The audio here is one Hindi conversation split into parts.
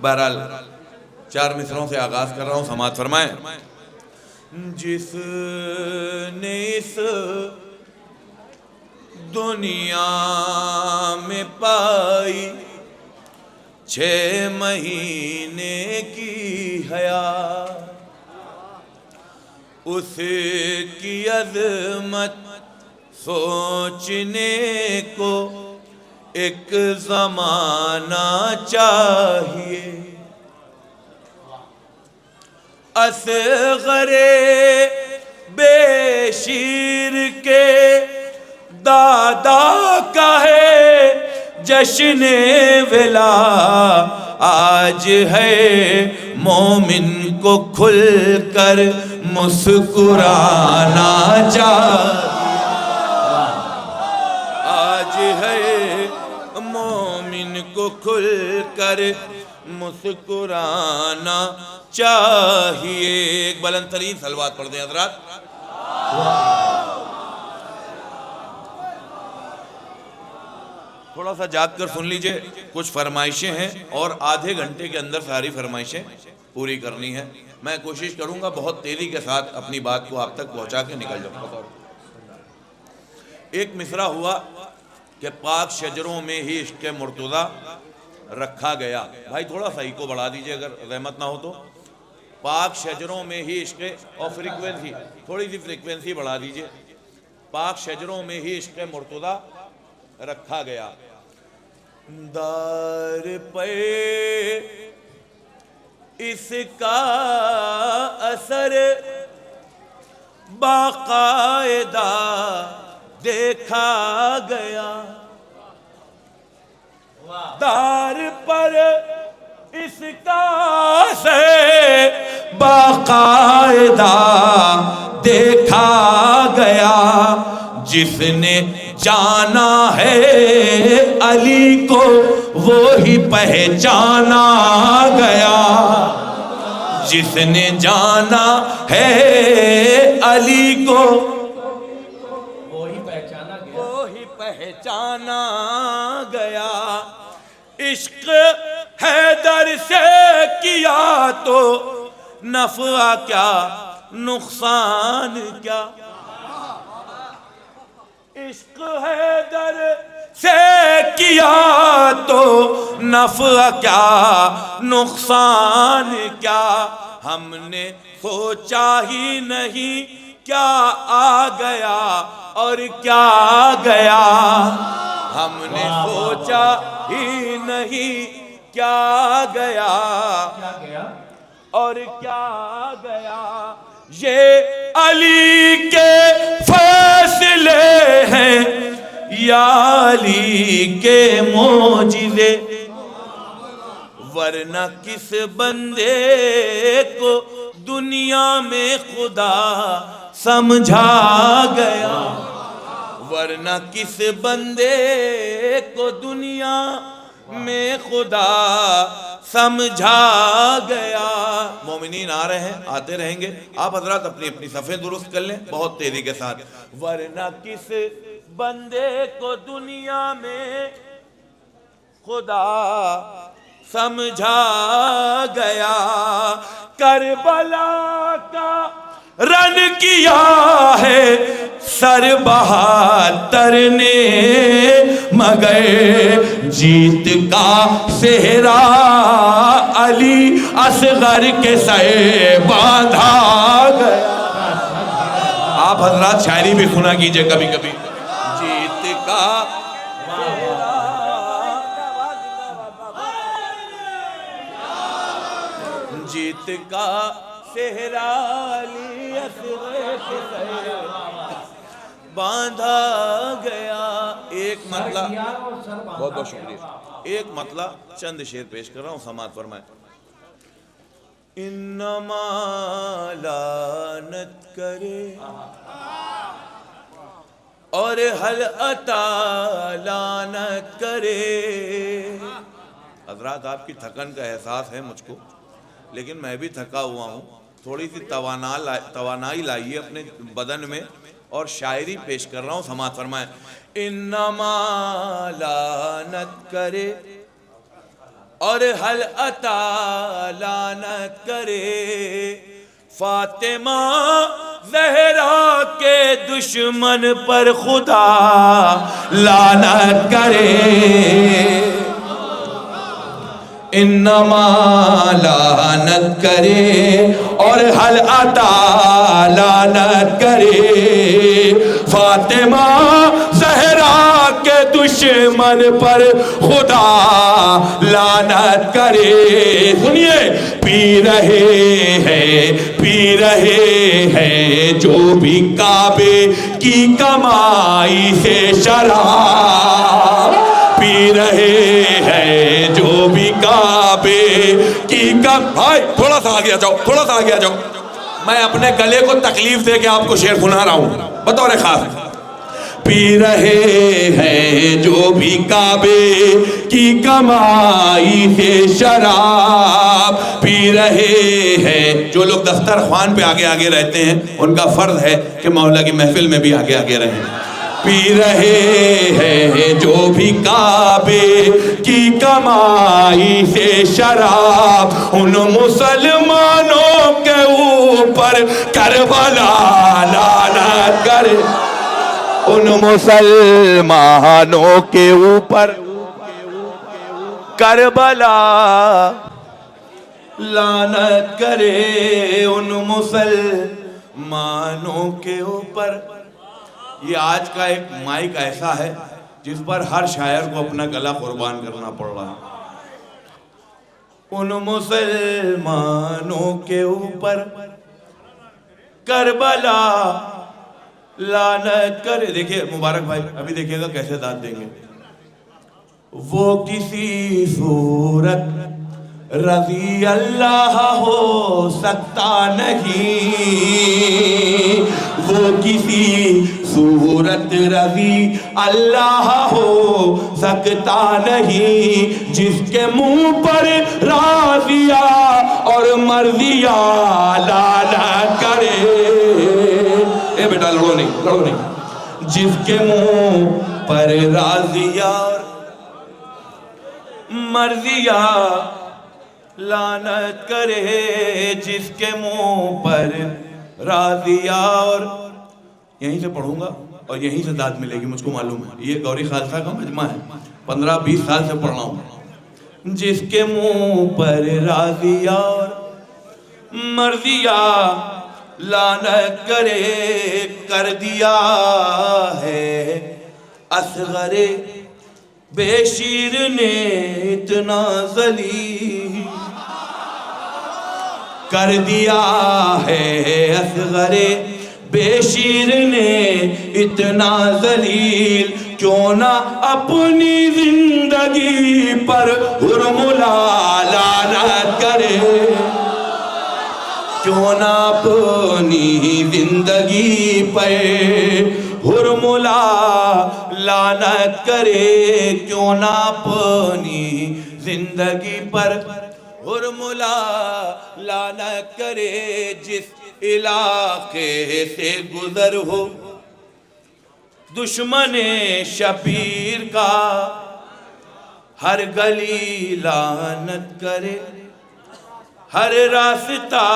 बहरहाल 4 मिसरों से आगाज कर रहा हूँ, समाअत फरमाएं। जिसने इस दुनिया में पाई 6 महीने की हयात, उसकी अज़मत सोचने को एक ज़माना चाहिए। असग़रे बेशीर के दादा का है जश्न विला, आज है मोमिन को खुलकर मुस्कुराना चाहिए। आज है मोमिन को खुलकर मुस्कुराना चाहिए। एक बुलंद तरीन सलवात पढ़ दें हज़रात। थोड़ा सा जाग कर सुन लीजिए, कुछ फरमाइशें हैं और आधे घंटे के अंदर सारी फरमाइशें पूरी करनी है। मैं कोशिश करूंगा बहुत तेजी के साथ अपनी बात को आप तक पहुंचा के निकल जाऊंगा। एक मिसरा हुआ कि पाक शजरों में ही इश्क़ मुर्तज़ा रखा गया। भाई थोड़ा सा इको बढ़ा दीजिए अगर रहमत ना हो तो। पाक शजरों में ही इश्क़, और फ्रीक्वेंसी थोड़ी सी फ्रीक्वेंसी बढ़ा दीजिए। पाक शजरों में ही इश्क़ मुर्तज़ा रखा गया। दार पे इसका असर बाकायदा देखा गया। दार पर इसका असर बाकायदा देखा गया। जिसने जाना है अली को वो ही पहचाना गया। जिसने जाना है अली को वो ही पहचाना गया। इश्क हैदर से किया तो नफ़ा क्या नुकसान क्या। इश्क हैदर से किया तो नफ़ा क्या नुकसान क्या। हमने सोचा ही नहीं क्या आ गया और क्या आ गया। हमने सोचा ही नहीं क्या गया और क्या गया। ये अली के फैसले हैं या अली के मोजिज़े, वरना किस बंदे को दुनिया में खुदा समझा गया। वरना किस बंदे को दुनिया में खुदा समझा गया। मोमिनीन आ रहे हैं, आते रहेंगे। आप हजरात अपनी अपनी सफ़े दुरुस्त कर लें बहुत तेजी के साथ। वरना किस बंदे को दुनिया में खुदा समझा गया। करबला का रन किया है सर बहादुर ने, मगर जीत का सेहरा अली असगर के सर बांधा गया। आप हजरात शायरी भी सुना कीजिए कभी कभी। जीत का जीत का सेहरा अली असगर के सर बांधा गया। एक मतला, बहुत बहुत शुक्रिया। एक मतला चंद शेर पेश कर रहा हूँ, समाअत फरमाएं। इन्नमा लानत करे और हल अता लानत करे। हजरात आपकी थकन का एहसास है मुझको, लेकिन मैं भी थका हुआ हूँ। थोड़ी सी तवानाई लाइए अपने बदन में और शायरी पेश कर रहा हूँ, समाअत फरमाएं। इन्नमा लानत करे और हल अता लानत करे फातिमा ज़हरा के दुश्मन पर खुदा लानत करे। इन्नमा लानत करे और हल अता लानत करे फातिमा ज़हरा के दुश्मन पर खुदा लानत करे। सुनिए, पी रहे हैं जो भी काबे की कमाई से शराब, पी रहे हैं जो भी काबे की भाई थोड़ा सा आगे आ जाओ, थोड़ा सा आगे आ जाओ। मैं अपने गले को तकलीफ दे के आपको शेर सुना रहा हूं बतौर खास। पी रहे हैं जो भी काबे की कमाई से शराब, पी रहे हैं। जो लोग दस्तरख्वान पे आगे आगे रहते हैं उनका फर्ज है कि मौला की महफिल में भी आगे आगे रहें। पी रहे हैं जो भी काबे की कमाई से शराब, उन मुसलमानों के ऊपर करबला लानत करे, उन मुसलमानों के ऊपर करबला लानत करे, उन मुसलमानों के ऊपर। ये आज का एक माइक ऐसा है जिस पर हर शायर को अपना गला कुर्बान करना पड़ रहा है। उन मुसलमानों के ऊपर करबला लानत करे। देखिए मुबारक भाई, अभी देखिएगा कैसे दाद देंगे। वो किसी सूरत रज़ी अल्लाह हो सकता नहीं, वो किसी सूरत रज़ी अल्लाह हो सकता नहीं, जिसके मुंह पर राज़िया और मर्ज़िया लानत करे। ए बेटा लड़ो नहीं, जिसके मुंह पर राज़िया और मर्ज़िया लानत करे, जिसके मुंह पर राज़िया और। यहीं से पढ़ूंगा और यहीं से दाद मिलेगी, मुझको मालूम है। ये गौरी खालसा का मजमा है, 15-20 साल से पढ़ रहा हूं। जिसके मुंह पर राज़िया और मर्ज़िया लानत करे, कर दिया है असग़रे बेशीर ने इतना ज़लील, कर दिया है असग़रे बेशीर ने इतना ज़लील, क्यों ना अपनी जिंदगी पर हुर्मुला लानत करे, क्यों ना अपनी जिंदगी पर हुर्मुला लानत करे, क्यों ना अपनी जिंदगी पर हुर्मुला लानत करे। जिस इलाके से गुजर हो दुश्मने शबीर का, हर गली लानत करे, हर रास्ता।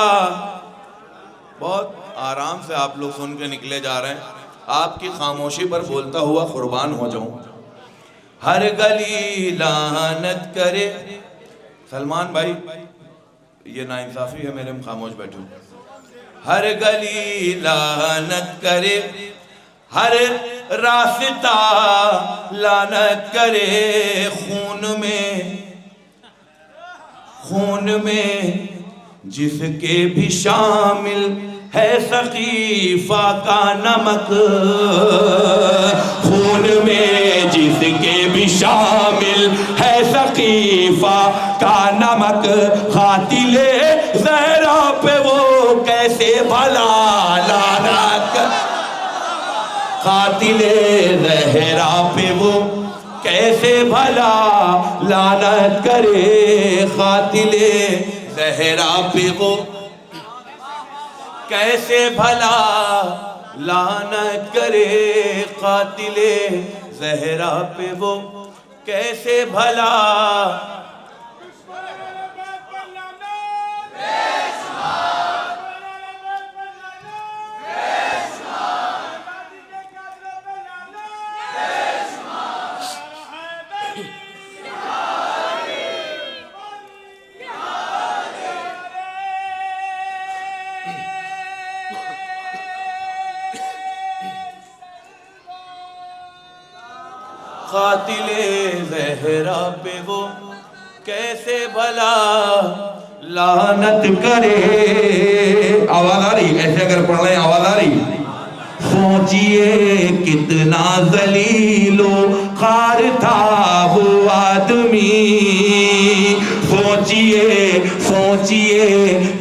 बहुत आराम से आप लोग सुन के निकले जा रहे हैं, आपकी खामोशी पर बोलता हुआ कुर्बान हो जाऊं। हर गली लानत करे। सलमान भाई ये नाइंसाफी है, मेरे में खामोश बैठे। हर गली लानत करे, हर रास्ता लानत करे, खून में जिसके भी शामिल है सकीफा का नमक, खून में जिसके भी शामिल है सकीफा का नमक, कातिले ज़हरा पे वो कैसे भला लानत, कातिले ज़हरा पे वो कैसे भला लानत करे, कातिले ज़हरा पे वो कैसे भला लानत करे, कातिले ज़हरा पे वो कैसे भला कातिले ज़हरा पे वो कैसे भला लानत करे। आवाज आ रही? ऐसे अगर पढ़ रहे आवाज आ रही? सोचिए कितना जलीलो खार था वो आदमी, सोचिए सोचिए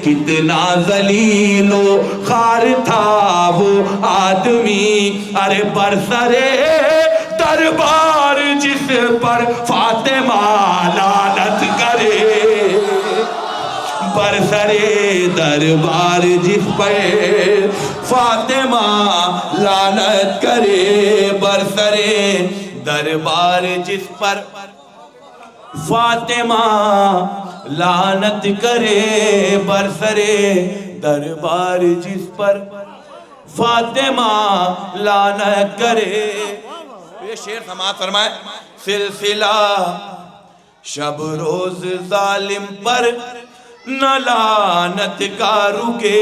कितना जलीलो खार था वो आदमी। अरे बरसरे दरबार जिस पर फातिमा लानत करे, बरसरे दरबार जिस पर फातिमा लानत करे, बरसरे दरबार जिस पर फातिमा लानत करे, बरसरे दरबार जिस पर फातिमा लानत करे। ये शेर समाज फरमाए, सिलसिला शब रोज जालिम पर न लानत का रुके,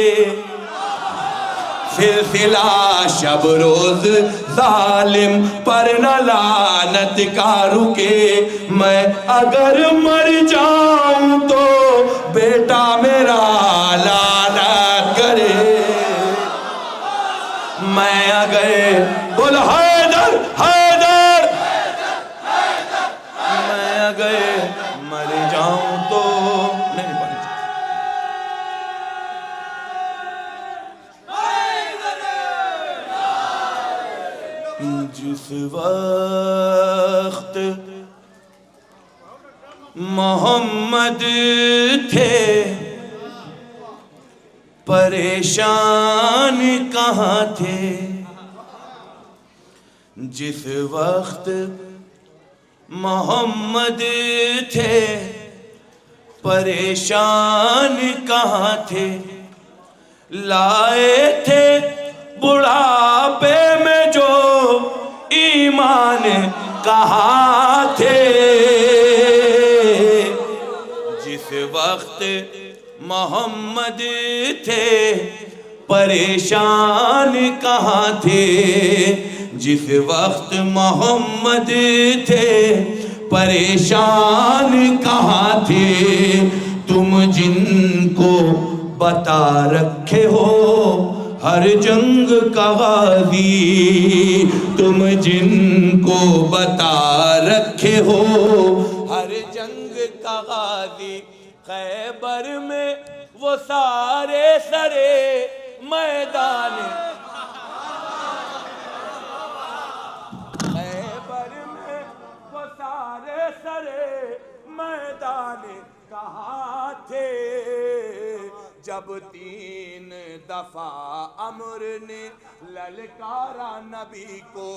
सिलसिला शब रोज जालिम पर न लानत का रुके। मैं अगर मर जाऊं तो बेटा मेरा लानत करे, मैं अगर बोल हैदर हैदर, मैं अगर मर जाऊं तो नहीं पढ़ जिस वक्त मोहम्मद थे परेशान कहाँ थे, जिस वक्त मोहम्मद थे परेशान कहाँ थे, लाए थे बुढ़ापे में जो ईमान कहाँ थे, जिस वक्त मोहम्मद थे परेशान कहाँ थे, जिस वक्त मोहम्मद थे परेशान कहाँ थे। तुम जिनको बता रखे हो हर जंग का गाजी, तुम जिनको बता रखे हो हर जंग का गाजी, खैबर में वो सारे सरे मैदान, खैबर में वो सारे सरे मैदान कहाँ थे, जब 3 दफा अमर ने ललकारा नबी को,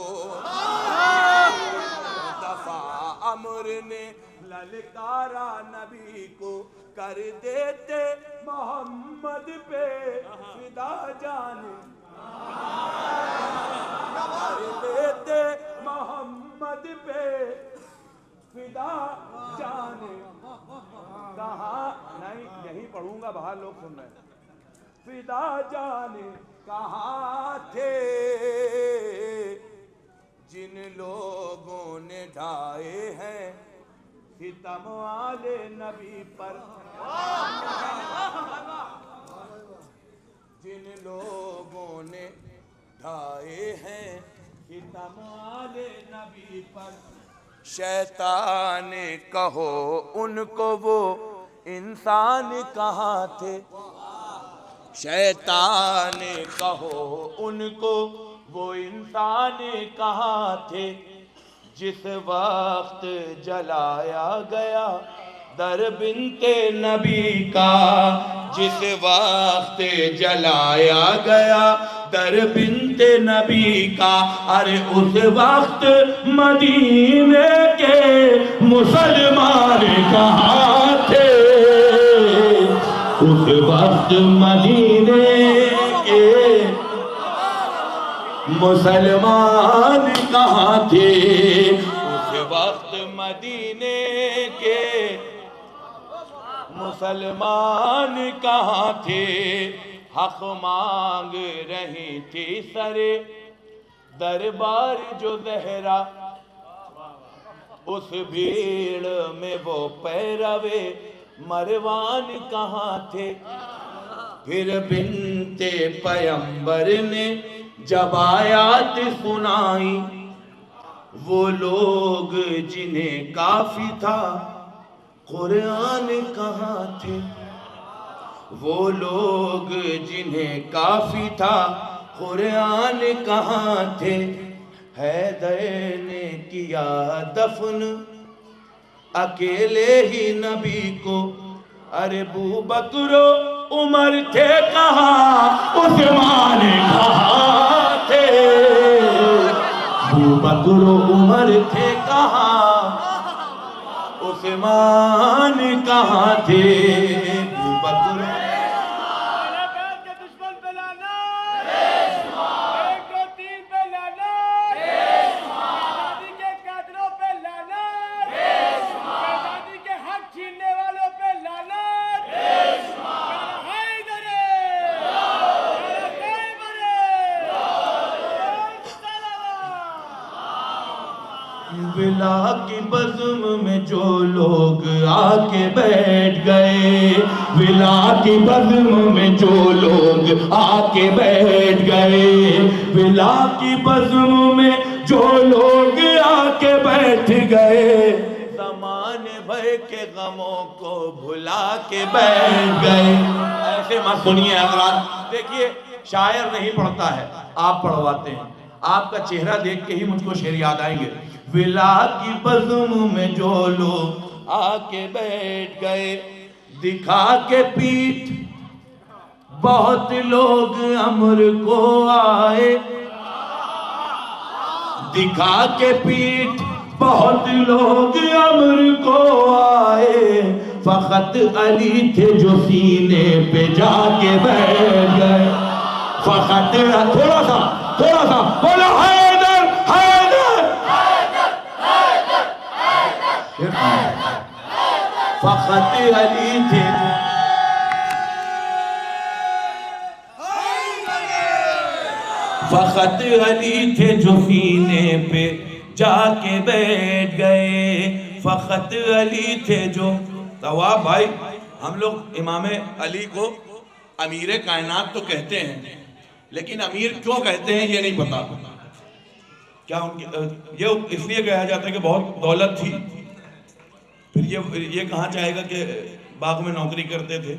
दफा अमर ने ललकारा नबी को, कर देते मोहम्मद पे फिदा जान, कर देते मोहम्मद पे फिदा जान। कहाँ नहीं, यही पढ़ूंगा, बाहर लोग सुन रहे हैं। फिदा जाने कहाँ थे जिन लोगों ने ढाए हैं सितम वाले नबी पर, जिन लोगों ने ढाए हैं सितम वाले नबी पर। शैतान कहो उनको वो इंसान कहाँ थे, शैतान कहो उनको वो इंसान कहाँ थे, जिस वक्त जलाया गया दर बिनते नबी का, जिस वक्त जलाया गया दर बिनते नबी का। अरे उस वक्त मदीने के मुसलमान कहाँ थे, उस वक्त मदीने के मुसलमान कहाँ थे, उस वक्त मदीने के मुसलमान कहाँ थे। हक मांग रही थी सरे दरबार जो ज़हरा, उस भीड़ में वो पैरवे मरवान कहाँ थे। फिर बिनते पैगंबर ने जब आयात सुनाई, वो लोग जिन्हें काफी था कुरान कहाँ थे। वो लोग जिन्हें काफी था कुरान कहाँ थे। हैदर ने किया दफन अकेले ही नबी को। अरे अबू बकर उमर थे कहाँ, उस्मान कहाँ थे। अबू बकर उमर थे कहाँ, उस्मान कहाँ थे। अबू बकर विला की बज़्म में जो लोग आके बैठ गए, विला की बज़्म में जो लोग आके बैठ गए, विला की बज़्म में जो लोग आके बैठ गए, ज़माने भर के गमों को भुला के बैठ गए। ऐसे मत सुनिए हज़रात, देखिए शायर नहीं पढ़ता है, आप पढ़वाते हैं। आपका चेहरा देख के ही मुझको शेर याद आएंगे। विला की बज़्म में जो लोग आके बैठ गए, दिखा के पीठ बहुत लोग अमर को आए, दिखा के पीठ बहुत लोग अमर को आए। फकत अली थे जो सीने पे जाके बैठ गए, फकत थोड़ा सा बोलो हैदर हैदर फकत अली थे, फकत अली थे जो सीने पे जाके बैठ गए, फकत अली थे जो। तवाब भाई, हम लोग इमाम अली को अमीर कायनात तो कहते हैं, लेकिन अमीर क्यों कहते हैं ये नहीं पता। क्या उनकी ये इसलिए कहा जाता है कि बहुत दौलत थी, फिर ये कहाँ चाहेगा कि बाग में नौकरी करते थे,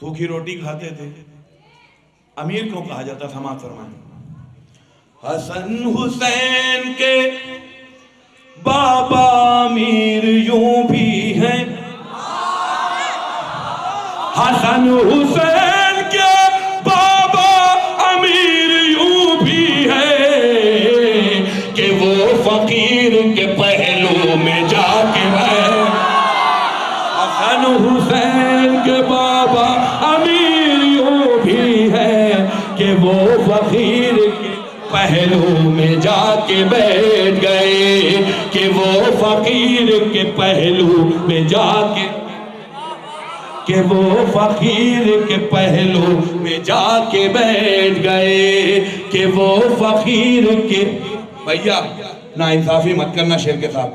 सूखी रोटी खाते थे। अमीर क्यों कहा जाता, समाज फरमाए। हसन हुसैन के बाबा अमीर यूं भी हैं, हसन हुसैन के बाबा अमीर यूं भी है कि वो फकीर के पहलू में जाके है। हसन हुसैन के बाबा अमीर यूं भी है कि वो फकीर के पहलू में जाके बैठ गए, कि वो फकीर के पहलू में जाके, कि वो फकीर के पहलू में जाके बैठ गए, कि वो फकीर के। भैया ना इंसाफी मत करना शेर के साथ,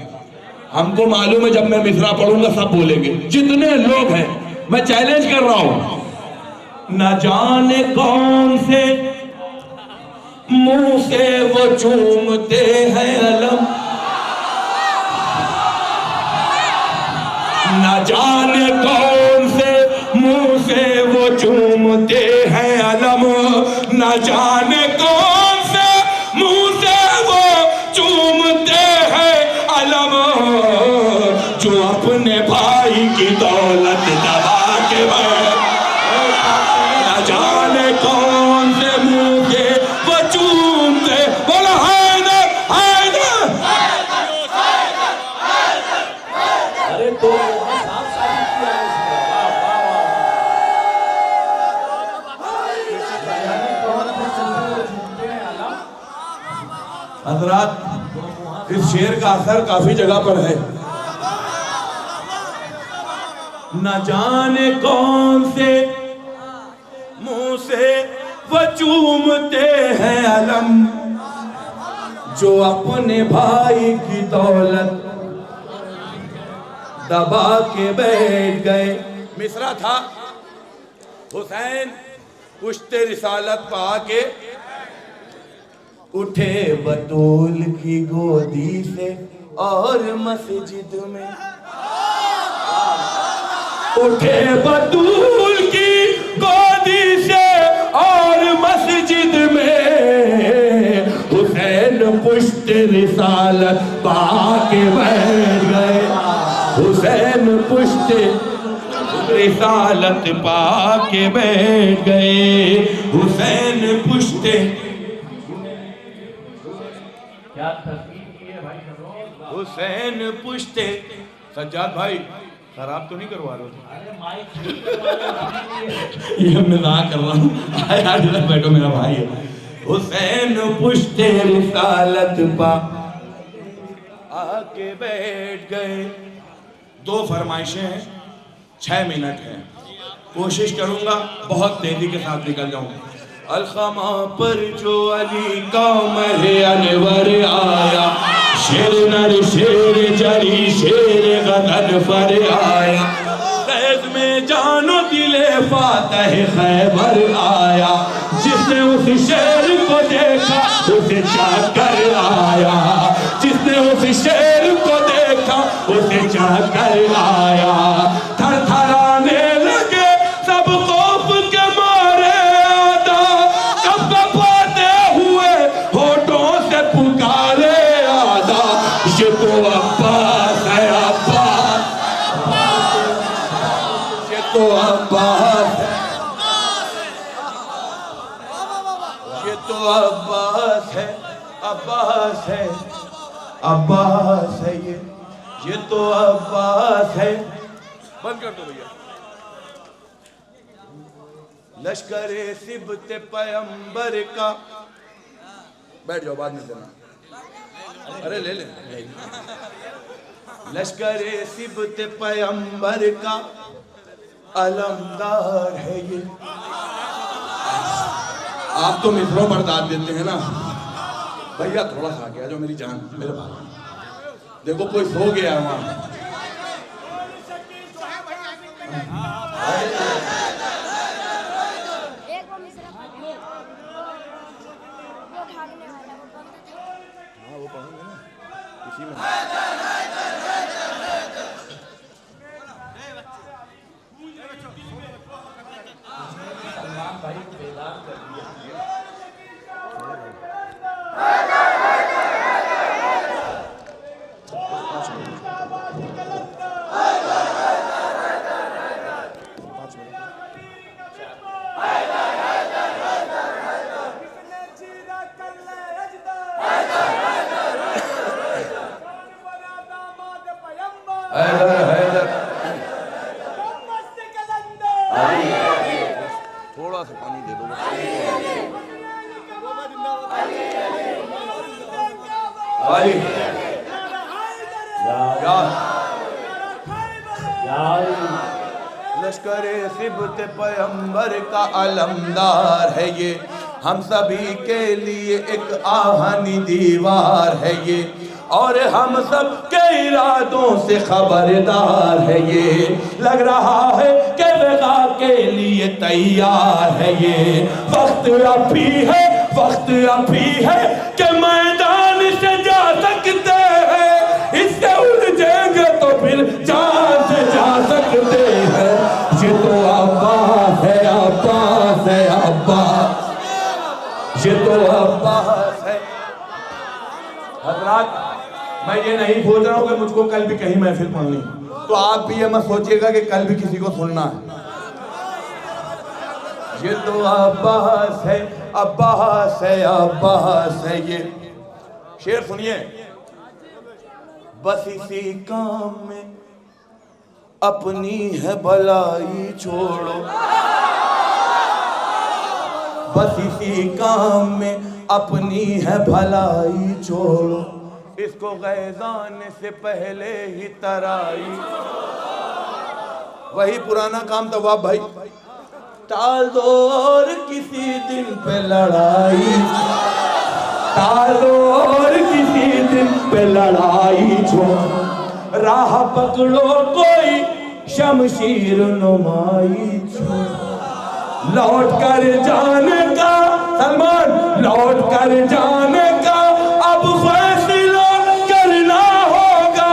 हमको मालूम है जब मैं मिसरा पढ़ूंगा सब बोलेंगे, जितने लोग हैं मैं चैलेंज कर रहा हूं। न जाने कौन से मुंह से वो चूमते हैं अलम, न जाने कौन से मुंह से वो चूमते हैं अलम, न जाने कौन से मुंह से वो चूमते हैं अलम, जो अपने भाई की दौलत दबा के न जाने कौन से मुंह से वो चूमते। बोलो हैदर हैदर। अरे तो हज़रात, इस शेर का असर काफी जगह पर है। न जाने कौन से मुंह से वो चूमते हैं अलम, जो अपने भाई की दौलत दबा के बैठ गए। मिसरा था, हुसैन पुश्ते रिसालत पा के उठे बतूल की गोदी से और मस्जिद में, उठे बतूल की गोदी से और मस्जिद में हुसैन पुश्ते रिसालत पा के बैठ गए। हुसैन पुश्ते रिसालत पा के बैठ गए। हुसैन पुश्ते, क्या तस्वीर की है भाई। हुसैन पुश्ते, सज्जाद भाई खराब तो नहीं करवा रहे हो? ये मजाक कर रहा हूँ, बैठो मेरा भाई है। हुसैन पुश्ते रिसालत पा आके बैठ गए। 2 फरमाइशें हैं, 6 मिनट है, कोशिश करूंगा बहुत तेजी के साथ निकल जाऊंगा। अलखमा पर जो अली का महे अनवर आया, शेर नर शेर जरी शेर गदर पर आया, फैज में जानो दिले फातह खैबर आया। जिसने उस शेर को देखा उसे चाकर आया, जिसने उस शेर को देखा उसे चाकर आया। थर थराने लगे सब खौफ के मारे, आदा कब कपाते हुए होठों से पुकारे आदा। ये तो अब्बास है अब्बास, ये तो अब्बास है, ये तो अब्बास है, अब्बास है, अब्बास है, ये तो अब्बास है। बंद कर दो भैया। लश्करे सिबते पैगंबर का, बैठ जाओ बाद में देना, अरे ले ले। लश्करे सिबते पैगंबर का अलमदार है ये। आप तो मित्रों बर्दाश्त देते हैं ना भैया, थोड़ा सा आगे आ जाओ मेरी जान, मेरे भाई। देखो कोई सो गया वहां। वो पढ़ेंगे ना इसी में। सलमान भाई को बेदार कर दिया। थोड़ा सा पानी दे दो। लश्करे सिबत पैगंबर का अलमदार है ये, हम सभी के लिए एक आहनी दीवार है ये, और हम सब के इरादों से खबरदार है ये। लग रहा है कि वगा के लिए तैयार है ये। वक्त अभी है, वक्त अभी है कि मैदान से जा सकते हैं, इससे उलझेंगे तो फिर जान से जा सकते हैं। ये तो अब्बास है, अब्बास है, अब्बास, ये तो अब्बास है। हज़रात, मैं ये नहीं सोच रहा हूँ कि मुझको कल भी कहीं महफिल पढ़नी, तो आप भी ये मत सोचिएगा कि कल भी किसी को सुनना है। ये तो अब्बास है, अब्बास है, अब्बास है। ये शेर सुनिए। बस इसी काम में अपनी है भलाई छोड़ो, बस इसी काम में अपनी है भलाई छोड़ो, इसको गैज़ाने से पहले ही तराई। वही पुराना काम तवाब भाई, टाल दो और किसी दिन पे लड़ाई। टालो और किसी दिन पे लड़ाई छोड़, राह पकड़ो कोई शमशीर नुमाई छोड़। लौट कर जाने का सलमान, लौट कर जाने का अब फैसला करना होगा।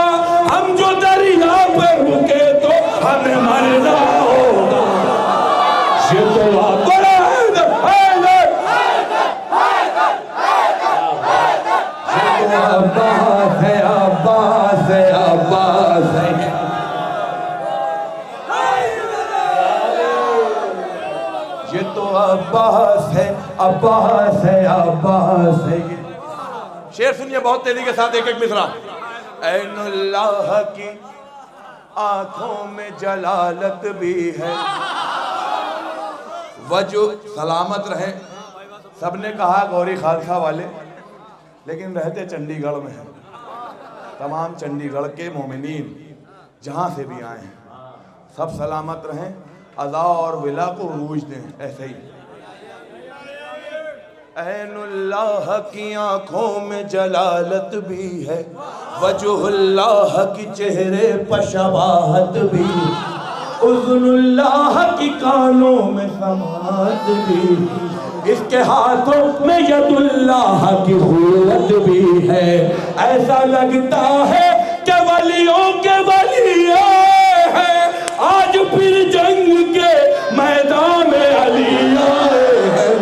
हम जो दरिया पे रुके तो हमें मरना होगा। ये तो बड़ा अब्बास है, अब्बास है, अब्बास है। ये तो अब्बास है, अब्बास है, अब्बास है। शेर सुनिए बहुत तेजी के साथ, एक एक मिसरा। ऐनुल्लाह की आंखों में जलालत भी है, वजो सलामत रहे। सबने कहा गौरी खालसा वाले, लेकिन रहते चंडीगढ़ में हैं। तमाम चंडीगढ़ के मोमिनीन जहाँ से भी आए हैं सब सलामत रहें, अज़ा और विला को रूज दें। ऐसे ही ऐनुल्लाह की आंखों में जलालत भी है, वजहुल्लाह की चेहरे पर शबाहत भी, उज़्नुल्लाह की कानों में समात भी, इसके हाथों में यदुल्लाह की हुर्रत भी है। ऐसा लगता है कि वलियों के वली आए हैं, आज फिर जंग के मैदान में अली आए हैं।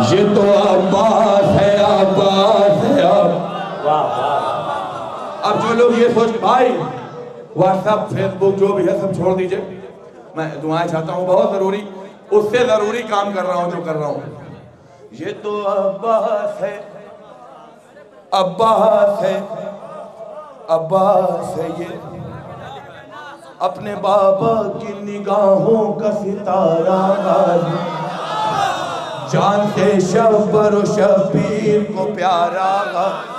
ये तो अब्बास है, अब्बास है। अब जो लोग ये सोच भाई व्हाट्सएप फेसबुक जो भी है सब छोड़ दीजिए, मैं दुआएं चाहता हूँ, बहुत जरूरी, उससे जरूरी काम कर रहा हूं जो कर रहा हूं। ये तो अब्बास है, अब्बास है, अब्बास है। ये अपने बाबा की निगाहों का सितारा गाजी, जानते शब्बर शबीर को प्यारा गाजी,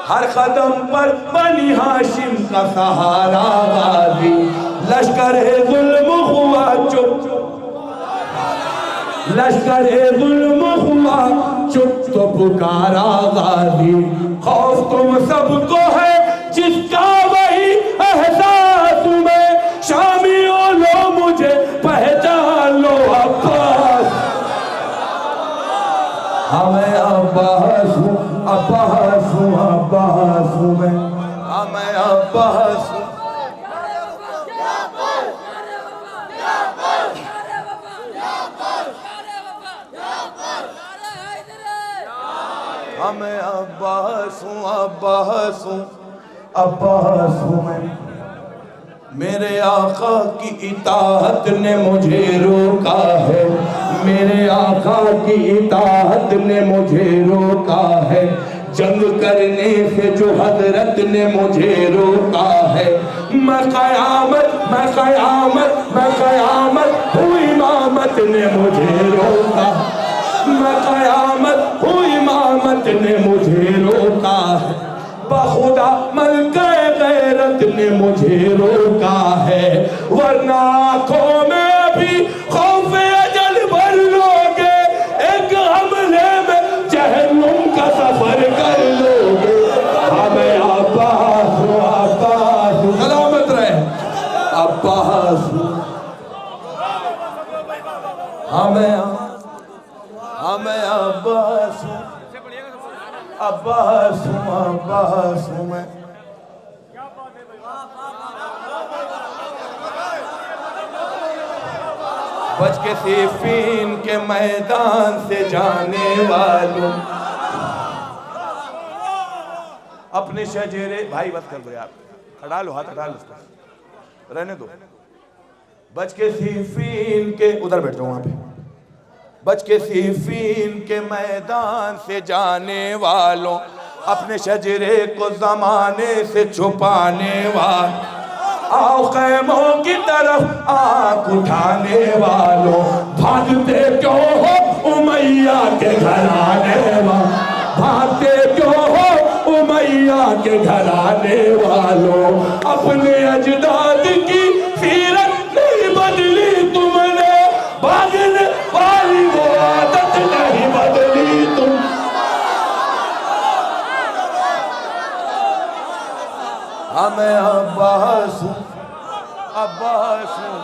हर कदम पर बनी हाशिम का सहारा गाजी। लश्कर जुल्म हुआ चुप, लश्कर जुल्म हुआ चुप तो पुकारा गाजी। खौफ तुम सबको है जिसका वही एहसास में, शामियों लो मुझे पहचान लो अब्बास। हमें अब्बास हूँ, अब्बास हूँ, अब्बास हूँ मैं, हमें अब्बास हूँ। मैं अब्बास हूँ, अब्बास हूँ, अब्बास हूँ मैं। मेरे आका की इताअत ने मुझे रोका है, मेरे आका की इताअत ने मुझे रोका है। जंग करने से जो हजरत ने मुझे रोका है। मैं कयामत, मैं कयामत, मैं कयामत हूँ, इमामत ने मुझे रोका। मैं कयामत हूँ, इमामत ने मुझे रोका है। बखुदा मलका गैरत ने मुझे रोका है, वरना आँखों में अभी खौफ अजल भर लोगे, एक हमले में जहन्नुम का सफर कर लोगे। हमें अब्बास हूँ, अब्बास हूँ, सलामत रहे, अब्बास हूँ। हमें अब्बास हूँ, अब्बास हूँ, अब्बास हूँ मैं। बच के सिफीन के मैदान से जाने वालों, अपने शजेरे भाई बस कर दो यार, हटा लो हाथ, हटा लो उसको, रहने दो। बच के सिफीन के, उधर बैठ जाओ वहां पे। बच के सिफीन के मैदान से जाने वालों, अपने शजरे को जमाने से छुपाने वालों, आओ खैमों की तरफ आंख उठाने वालों। भागते क्यों हो उमैया के घराने वालों, भागते क्यों हो उमैया के घराने वालों। अपने अजदाद की सीरत नहीं बदली तुमने, भागने वाली वो आदत नहीं बदली तुम। हूँ,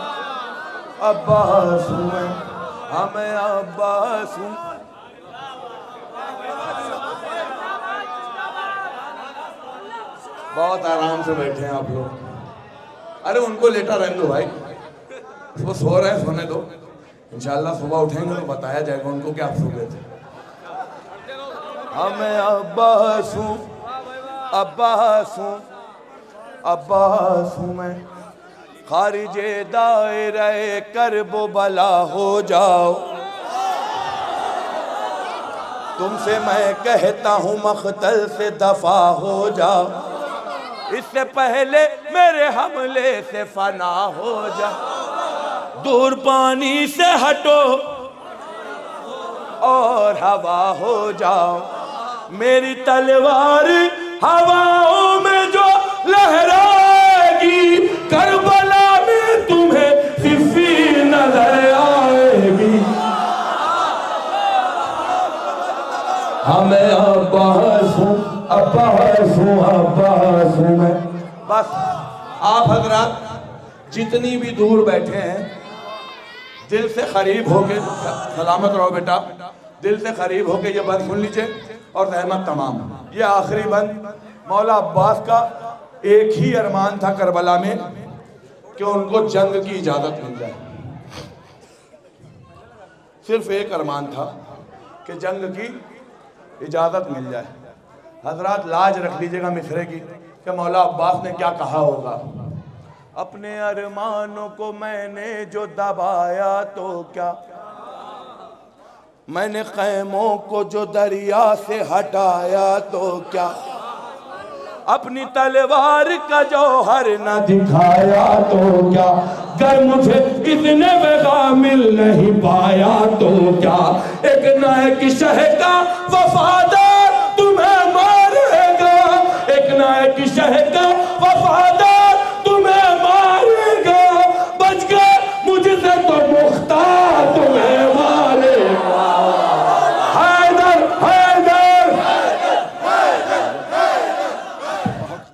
अब्बास हूँ मैं, हाँ मैं अब्बास हूँ। बहुत आराम से बैठे हैं आप लोग। अरे उनको लेटा रहने दो भाई, वो सो रहे हैं, सोने दो। इंशाल्लाह सुबह उठेंगे तो बताया जाएगा उनको कि आप सो गए थे। हाँ मैं अब्बास हूँ, अब्बास हूँ, अब्बास हूँ मैं। खारिजे दायरे करबो बला हो जाओ, तुमसे मैं कहता हूँ मख्तल से दफा हो जाओ, इससे पहले मेरे हमले से फना हो जा। दूर पानी से हटो और हवा हो जाओ, मेरी तलवार हवाओं में जो लहराएगी, करबला में तुम्हें सिफ़ी नजर आएगी। हमें अब्बास हूँ, अब्बास हूँ, अब्बास हूँ मैं। बस आप हजरात जितनी भी दूर बैठे हैं, दिल से करीब होके, सलामत रहो बेटा, दिल से करीब होके ये बंद सुन लीजिए और रहमत तमाम। ये आखिरी बंद मौला अब्बास का एक ही अरमान था करबला में कि उनको जंग की इजाज़त मिल जाए। सिर्फ एक अरमान था कि जंग की इजाज़त मिल जाए। हजरात लाज रख लीजिएगा मिसरे की कि मौला अब्बास ने क्या कहा होगा। अपने अरमानों को मैंने जो दबाया तो क्या, मैंने ख़ैमों को जो दरिया से हटाया तो क्या, अपनी तलवार का जौहर न दिखाया तो क्या, गर मुझे किसने बेगामिल नहीं पाया तो क्या, एक नायक शह का वफादार तुम्हें मारेगा, एक नायक शह का